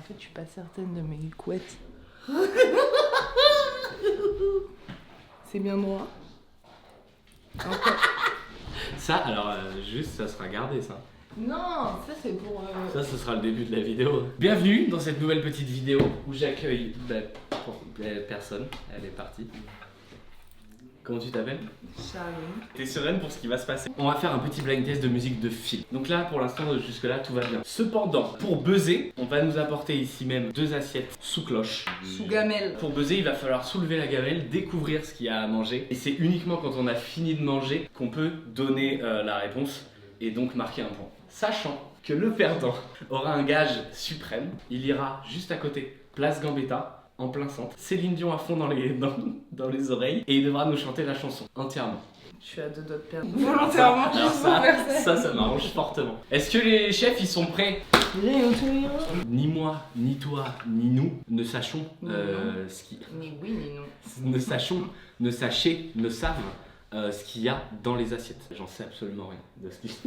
fait, je suis pas certaine de mes couettes. C'est bien droit. Encore. Ça, alors, juste, ça sera gardé, ça. Non, ça c'est pour... Ça, ce sera le début de la vidéo. Bienvenue dans cette nouvelle petite vidéo où j'accueille personne. Elle est partie. Comment tu t'appelles? Charline. T'es sereine pour ce qui va se passer? On va faire un petit blind test de musique de film. Donc là, pour l'instant, jusque-là, tout va bien. Cependant, pour buzzer, on va nous apporter ici même 2 assiettes sous cloche. Sous gamelle. Pour buzzer, il va falloir soulever la gamelle, découvrir ce qu'il y a à manger. Et c'est uniquement quand on a fini de manger qu'on peut donner la réponse et donc marquer un point. Sachant que le perdant aura un gage suprême, il ira juste à côté, place Gambetta, en plein centre. Céline Dion à fond dans les oreilles et il devra nous chanter la chanson entièrement. Je suis à 2 doigts de perdre. Volontairement, Alors juste pour faire ça. ça m'arrange fortement. Est-ce que les chefs ils sont prêts? Ni moi, ni toi, ni nous ne sachons ce qui... Ni oui, ni non. Ne sachons, ne sachez, ne savent ce qu'il y a dans les assiettes. J'en sais absolument rien de ce qui...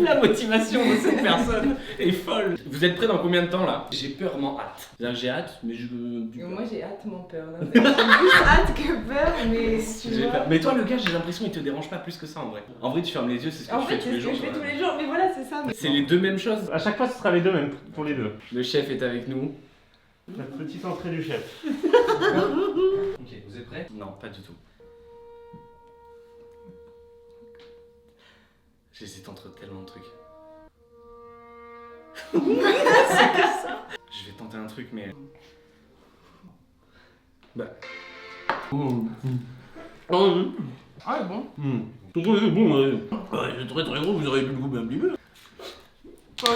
La motivation de cette personne est folle. Vous êtes prêts dans combien de temps là? J'ai peur, hâte. J'ai hâte, mais je veux... Moi j'ai hâtement peur. J'ai plus hâte que peur, mais si tu J'ai vois... peur. Mais toi le gars, j'ai l'impression il te dérange pas plus que ça en vrai. En vrai tu fermes les yeux, c'est ce que En tu fais fait, tous c'est les ce jours. que je fais tous les jours, mais voilà, c'est ça. C'est les deux mêmes choses. À chaque fois, ce sera les deux mêmes pour les deux. Le chef est avec nous. La petite entrée du chef. Ok, vous êtes prêts? Non, pas du tout. J'hésite entre tellement de trucs. C'est que ça. Je vais tenter un truc, mais... Bah... Ah bon. C'est bon, ouais. C'est très très gros, vous auriez pu le couper un petit peu. Oh.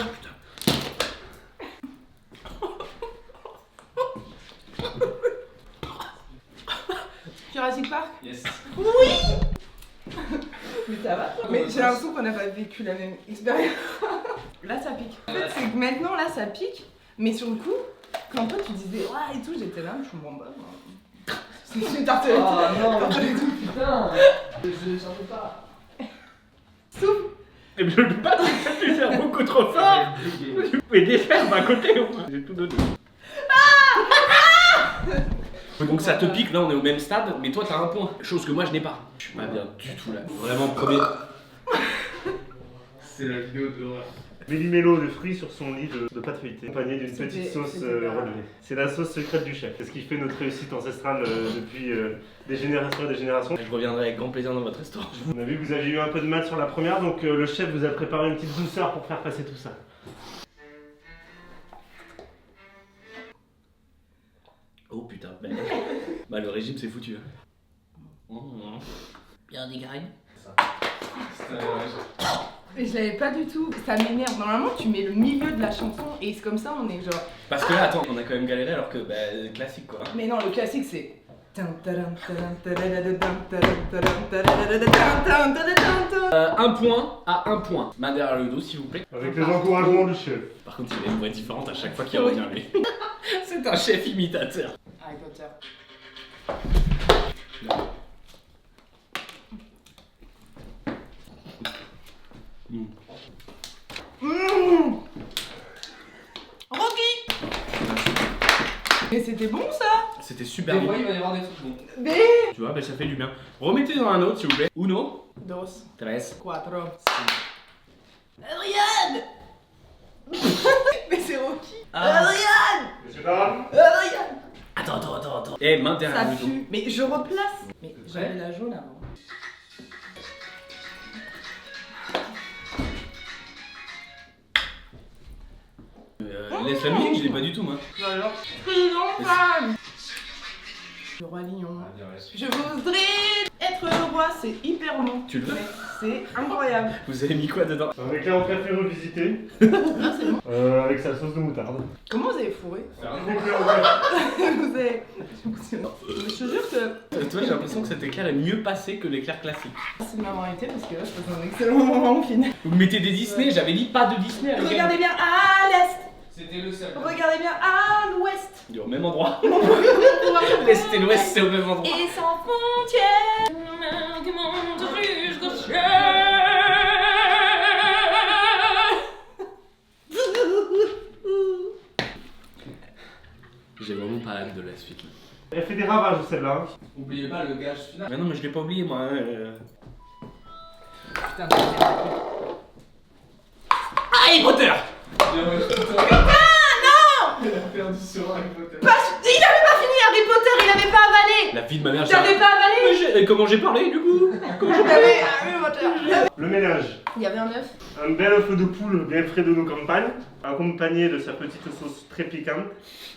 Jurassic Park? Yes. Mais ça va. Mais j'ai l'impression qu'on n'a pas vécu la même expérience. Là ça pique. En fait c'est que maintenant là ça pique, mais sur le coup, quand toi tu disais ouais et tout, j'étais là, je comprends pas. C'est une tartelette. Ah non, Tartelette. putain, j'en peux pas. Souffle. Et je ne peux pas te faire beaucoup trop fort. Tu peux défaire d'un côté au moins. J'ai tout donné. Donc ça te pique, là on est au même stade, mais toi t'as un point. Chose que moi je n'ai pas. Je suis pas bien du tout là. Vraiment premier. C'est la vidéo de l'horreur. Méli-mélo de fruits sur son lit de pâte feuilletée, accompagné d'une C'était- petite sauce c'était relevée. C'est la sauce secrète du chef. C'est ce qui fait notre réussite ancestrale depuis des générations et des générations. Je reviendrai avec grand plaisir dans votre restaurant. On a vu que vous aviez eu un peu de mal sur la première, donc le chef vous a préparé une petite douceur pour faire passer tout ça. Oh putain, bah le régime c'est foutu. Bien des graines. Mais je l'avais pas du tout, ça m'énerve. Normalement tu mets le milieu de la chanson et c'est comme ça on est genre... Parce que là attends, on a quand même galéré alors que bah classique quoi. Mais non, le classique c'est... Un point à un point. Main derrière le dos s'il vous plaît. Avec les encouragements du chef. Par contre il a une voix différente à chaque fois qu'il revient lui. C'est un chef imitateur. Harry Potter. Rocky. Mais c'était bon ça. C'était super Des bon. fois, il va y avoir des trucs bons. Mais... Tu vois, bah ça fait du bien. Remettez dans un autre s'il vous plaît. Uno, Dos. tres. Quattro. Adrien. Mais c'est Rocky. Adrien. Monsieur Baram. Adrien. Attends. Eh, main derrière Ça le dos. pue. Mais je replace. Mais j'avais la jaune avant. Laisse la musique, je l'ai pas du tout moi. Alors, non, femme. Le roi lion. Je voudrais être le roi, c'est hyper long. Tu le veux? Mais c'est incroyable. Vous avez mis quoi dedans? Un éclair au café revisité, Ah, c'est bon. avec sa sauce de moutarde. Comment vous avez fourré? Un éclair au café. Vous avez... Je te jure que Toi j'ai l'impression que cet éclair est mieux passé que l'éclair classique. merci de m'avoir été parce que là je passe un excellent moment au final. Vous mettez des Disney, j'avais dit pas de Disney avec Regardez bien à l'est, C'était le seul. regardez bien à l'ouest. elle. Au même endroit. L'Est et l'Ouest c'est au même endroit. Et sans frontières. J'ai vraiment pas hâte de la suite là. Elle fait des ravages celle-là. Hein. Oubliez pas le gage final. Mais non, mais je l'ai pas oublié moi. Putain, Harry Potter. Il a perdu sur Harry Potter. il avait pas fini Harry Potter, il avait pas avalé. La vie de ma mère. T'avais pas avalé. Et comment j'ai parlé du coup? T'avais Harry Potter. Le ménage. Il y avait un œuf. Un bel œuf de poule bien frais de nos campagnes, accompagné de sa petite sauce très piquante.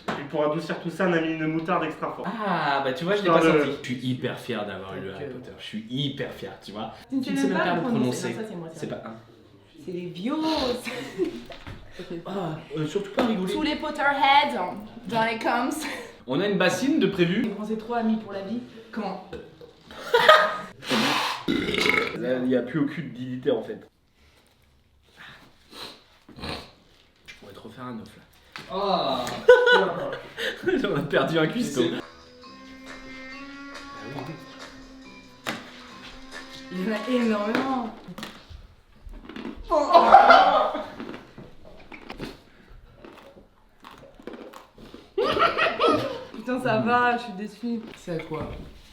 Et pour adoucir tout ça, on a mis une moutarde extra forte. Ah bah tu vois, je l'ai Dans pas le- senti. Je suis hyper fier d'avoir eu le Harry Potter. Je suis hyper fier, tu vois. Tu ne Tu ne sais sais même même pas pas le le prononcer. prononcer. Non, ça, c'est moi, C'est pas un. C'est les vios. Ah, surtout pas rigoler. Tous les Potterheads dans les coms. On a une bassine de prévu. On s'est trop amis pour la vie. Comment? Là, il n'y a plus aucune dignité en fait. Je pourrais te refaire un œuf là. Ah. On a perdu un cuistot. Il y en a énormément. Putain, ça va, je suis déçue. C'est à quoi?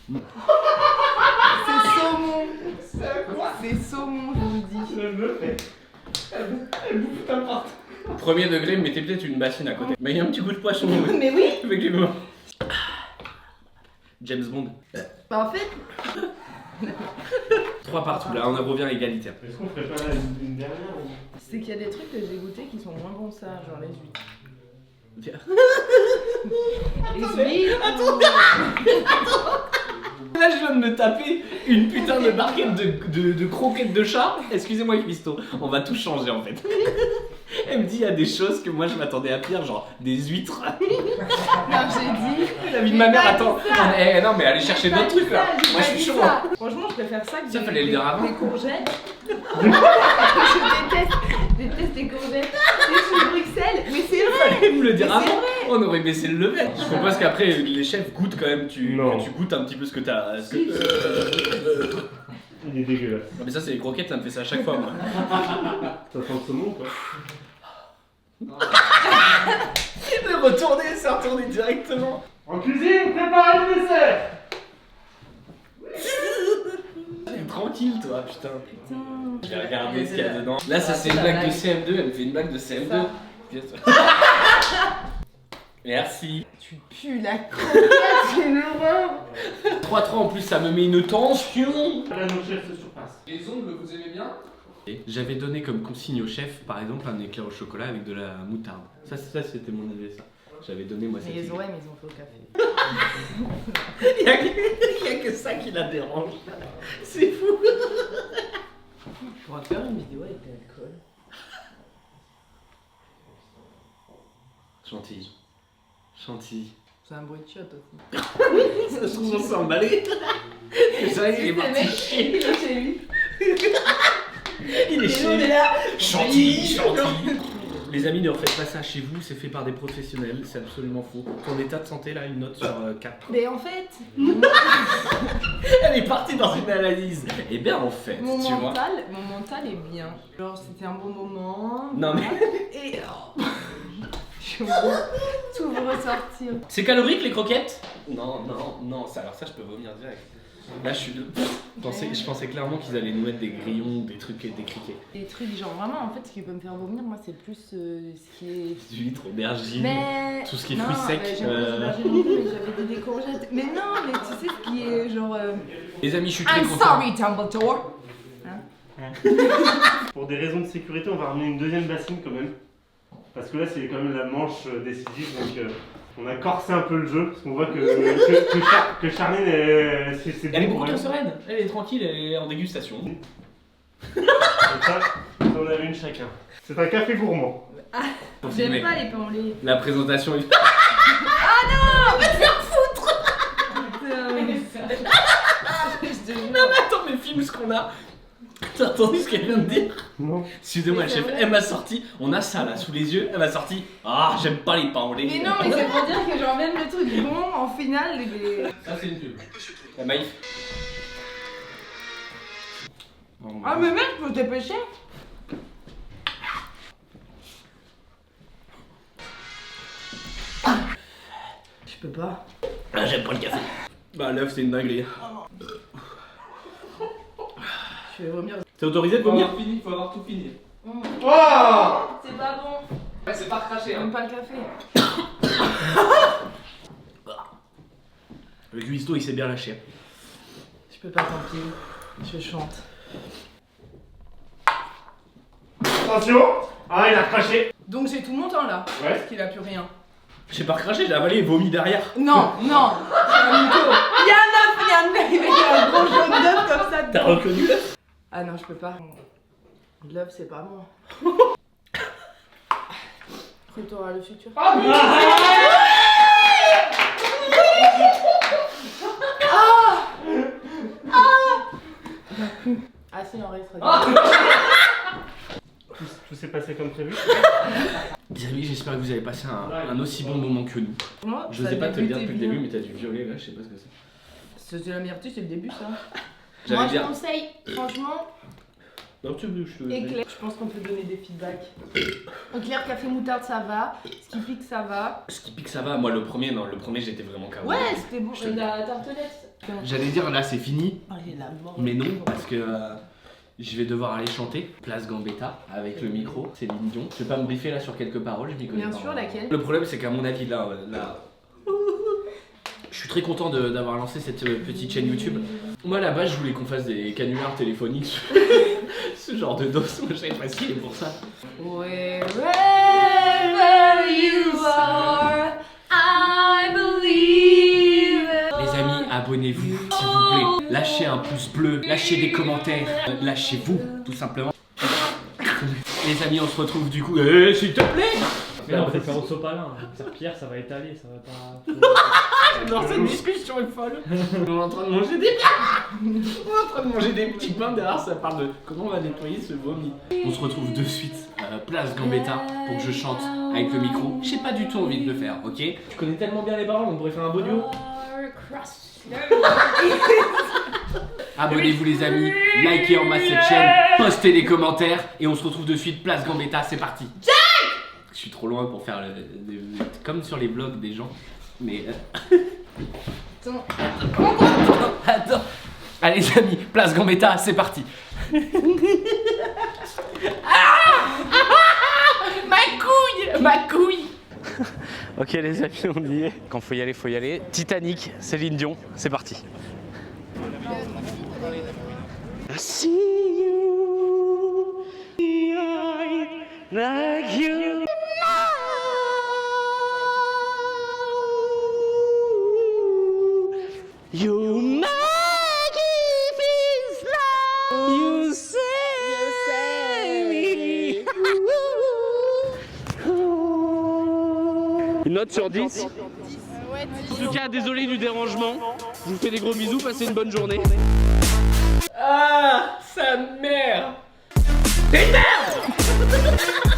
C'est saumon. C'est à quoi? C'est saumon, je vous dis. Le bœuf est. Elle bouffe n'importe. Premier degré, mettez peut-être une bassine à côté. Mais il y a un petit goût de poisson. Mais oui. Effectivement. James Bond. Bah en fait, 3 partout là, on en revient à égalité. Est-ce qu'on ferait pas une dernière ou... c'est qu'il y a des trucs que j'ai goûté qui sont moins bons que ça, genre les huîtres. Les huîtres. Là, je viens de me taper une putain de barquette de croquettes de chat. Excusez-moi, Christo, on va tout changer en fait. Elle me dit, il y a des choses que moi je m'attendais à pire, genre des huîtres. Non, j'ai dit. La vie de J'ai ma mère, pas attends. dit ça. Eh, non, mais allez chercher J'ai pas d'autres dit trucs là. ça, j'ai Moi pas je suis dit chaud. ça. Franchement, je préfère ça que Ça, fallait le dire avant. des courgettes. je déteste les courgettes. Je suis de Bruxelles, mais c'est vrai. Fallait me le dire Mais avant. c'est On aurait baissé le level. Je propose qu'après les chefs goûtent quand même. Non. Que tu goûtes un petit peu ce que t'as. Il est dégueulasse. Non, mais ça, c'est les croquettes, ça me fait ça à chaque fois moi. Ça sent le saumon quoi. De retourner, c'est retourner directement. En cuisine, préparez le dessert. T'es tranquille toi, putain. Putain. Je vais regarder ce qu'il y a dedans. Là, ça c'est une la blague de blague. CM2, elle me fait une blague de CM2. Ça. Merci. Tu pues la croquette, c'est une horreur. 3-3 en plus, ça me met une tension. Là, nos chefs se surpassent. Les ongles, vous aimez bien? J'avais donné comme consigne au chef, par exemple, un éclair au chocolat avec de la moutarde. Ça c'était mon anniversaire. J'avais donné moi cette Mais ils idée. ont, ouais, mais ils ont fait au café. Il y a que ça qui la dérange. C'est fou. On pourra faire une vidéo avec de l'alcool. Chantilly. Chantilly. C'est un bruit de shot aussi. Ça se trouve, on s'est emballé. C'est vrai qu'il est parti chier. Il est chez lui. Il est Et nous, on est chier. là. Chantilly, chantilly. Les amis, ne refaites pas ça chez vous, c'est fait par des professionnels, c'est absolument faux. Ton état de santé, là, une note sur 4. Mais en fait, Elle est partie dans une analyse. Eh bien, en fait, mon tu vois. mental est bien. Genre, c'était un bon moment. Non, mais Et. Je vois tout vous ressortir. c'est calorique les croquettes? Non, non, non, ça, alors ça, je peux vomir direct. Là, je suis de. Je pensais clairement qu'ils allaient nous mettre des grillons, des trucs, des criquets. Des trucs, genre vraiment, en fait, ce qui peut me faire vomir, moi, c'est plus ce qui est. Huîtres, aubergines, Mais. tout ce qui est non, fruits secs. J'aime pas les aubergines non plus, mais j'avais dit des courgettes. Mais non, mais tu sais ce qui est genre. Les amis, je suis très I'm content. sorry, Dumbledore! Pour des raisons de sécurité, on va ramener une deuxième bassine quand même. Parce que là, c'est quand même la manche décisive, donc on a corsé un peu le jeu. Parce qu'on voit que Charline, c'est Elle est bon beaucoup pour trop elle. sereine, elle est tranquille, elle est en dégustation. Donc ça, on avait une chacun. C'est un café gourmand. J'aime pas les pains au lait. La présentation est. Non mais attends, mais filme ce qu'on a. T'as entendu ce qu'elle vient de dire? Non. Excusez-moi, Mais le c'est chef, vrai. elle m'a sorti, on a ça là sous les yeux, elle m'a sorti. Ah, j'aime pas les pains au lait. Mais non, mais c'est pour dire que genre même le truc bon, en finale, les... Ça, c'est une pub. La Maïf. Ah mais mec, faut te dépêcher. peux pas. Ah, j'aime pas le café. Bah, l'œuf, c'est une dinguerie. Je vais vomir. C'est autorisé de Faut vomir? avoir fini, faut avoir tout fini. Oh C'est pas bon. Ouais, c'est pas recraché, hein. J'aime pas le café. Le cuistot, il s'est bien lâché. Je peux pas, tant pis. Je chante. Attention. Ah, il a recraché. Donc j'ai tout mon temps là. Ouais. Parce qu'il a plus rien. J'ai pas recraché, j'ai avalé et vomi derrière. Non, non. C'est un mytho. Il y a un œuf, il y a un œuf. Il y a un gros jaune d'œuf comme ça T'as dedans. reconnu l'œuf? Ah non, je peux pas. L'œuf, c'est pas moi. Retour à le futur. Ah, mais Ah si, en reste. Tout s'est passé comme prévu. Les amis, j'espère que vous avez passé un aussi bon moment que nous. Moi, Je sais pas te le dire depuis le début, mais t'as du violet là, je sais pas ce que c'est. C'est la myrtille, c'est le début ça. J'allais Moi, je dire. conseille, franchement, Non, tu veux, je te. éclair. Je pense qu'on peut donner des feedbacks. Éclair, café, moutarde, ça va. Ce qui pique, ça va. Ce qui pique, ça va. Moi, le premier, non, le premier, j'étais vraiment KO. Ouais, c'était bon. Je te- La tartelette. J'allais dire là, c'est fini, Oh, il est la mort. mais non, parce que je vais devoir aller chanter Place Gambetta avec le micro, c'est Dion. Je vais pas me briefer là sur quelques paroles, je m'y connais Bien pas. sûr, laquelle? Le problème, c'est qu'à mon avis, là, je suis très content d'avoir lancé cette petite chaîne YouTube. Moi, à la base, je voulais qu'on fasse des canulars téléphoniques, ce genre de dos. Moi, je savais pas ce qu'il est pour ça. Wherever you are, I believe. Les amis, abonnez-vous, s'il vous plaît. Lâchez un pouce bleu, lâchez des commentaires, lâchez-vous, tout simplement. Les amis, on se retrouve du coup. S'il te plaît! Mais non, faut faire au sopalin. Pierre, ça va étaler, ça va pas. Dans cette discussion est folle. On est en train de manger des On est en train de manger des petits pains derrière, ça parle de comment on va nettoyer ce vomi. On se retrouve de suite à Place Gambetta pour que je chante avec le micro. J'ai pas du tout envie de le faire, ok? Tu connais tellement bien les paroles, on pourrait faire un beau duo. Abonnez-vous les amis, likez en masse cette chaîne, postez des commentaires et on se retrouve de suite Place Gambetta, c'est parti. Je suis trop loin pour faire comme sur les vlogs des gens, mais attends. Allez les amis, Place Gambetta, c'est parti. Ma couille. Ok les amis, on y est. Quand faut y aller, faut y aller. Titanic, Céline Dion, c'est parti. I see you like you. You make it feel like you say me. Une note sur 10. En tout cas, désolé du dérangement. Je vous fais des gros bisous, passez une bonne journée. Ah, sa mère! T'es une merde!